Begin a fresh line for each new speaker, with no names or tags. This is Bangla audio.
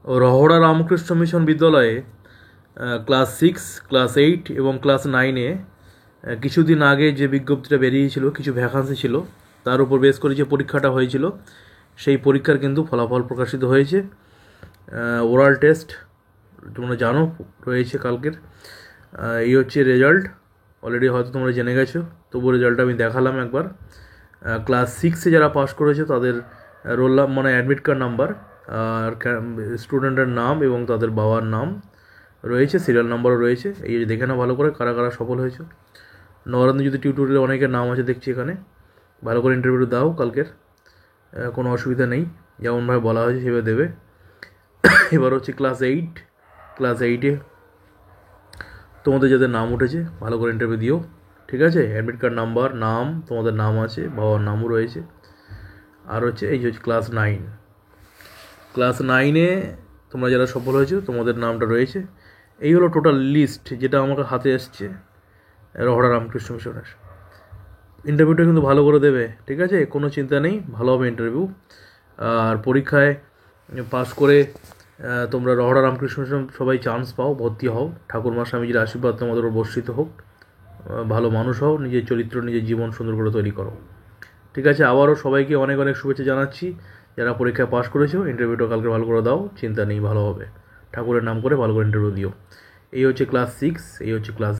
রহড়া রামকৃষ্ণ মিশন বিদ্যালয়ে ক্লাস 6, ক্লাস 8 এবং ক্লাস 9-এ কিছুদিন আগে যে বিজ্ঞপ্তিটা বেরিয়েছিল, কিছু ভ্যাকান্সি ছিল, তার উপর বেস করে যে পরীক্ষাটা হয়েছিল, সেই পরীক্ষার কিন্তু ফলাফল প্রকাশিত হয়েছে। ওরাল টেস্ট তোমরা জানো রয়েছে কালকের। এই হচ্ছে রেজাল্ট, অলরেডি হয়তো তোমরা জেনে গেছো, তবু রেজাল্টটা আমি দেখালাম একবার। ক্লাস 6-এ যারা পাস করেছে তাদের রোল মানে অ্যাডমিট কার্ড নাম্বার আর স্টুডেন্টের নাম এবং তাদের বাবার নাম রয়েছে, সিরিয়াল নাম্বারও রয়েছে। এই যে দেখে না ভালো করে কারা কারা সফল হয়েছে। নরেন্দ্র যদি টিউটোরিয়ালে অনেকের নাম আছে দেখছি এখানে। ভালো করে ইন্টারভিউ দাও কালকের, কোনো অসুবিধা নেই, যেমনভাবে বলা হয়েছে সেভাবে দেবে। এবার হচ্ছে ক্লাস 8-এ তোমাদের যাদের নাম উঠেছে ভালো করে ইন্টারভিউ দিও, ঠিক আছে? অ্যাডমিট কার্ড নাম্বার, নাম, তোমাদের নাম আছে, বাবার নামও রয়েছে। আর হচ্ছে এই যে ক্লাস 9-এ তোমরা যারা সফল হয়েছো তোমাদের নামটা রয়েছে। এই হলো টোটাল লিস্ট যেটা আমার হাতে এসছে রহড়া রামকৃষ্ণ মিশনের। ইন্টারভিউটা কিন্তু ভালো করে দেবে, ঠিক আছে? কোনো চিন্তা নেই, ভালো হবে ইন্টারভিউ। আর পরীক্ষায় পাস করে তোমরা রহড়া রামকৃষ্ণ মিশন সবাই চান্স পাও, ভর্তি হও। ঠাকুরমা স্বামীজির আশীর্বাদ তোমাদের উপর বর্ষিত হোক। ভালো মানুষ হও, নিজের চরিত্র, নিজের জীবন সুন্দর করে তৈরি করো, ঠিক আছে? আবারও সবাইকে অনেক অনেক শুভেচ্ছা জানাচ্ছি। যারা পরীক্ষায় পাস করেছো, ইন্টারভিউটা কালকে ভালো করে দাও, চিন্তা নেই, ভালো হবে। ঠাকুরের নাম করে ভালো করে ইন্টারভিউ দিও। এই হচ্ছে ক্লাস 6, এই হচ্ছে ক্লাস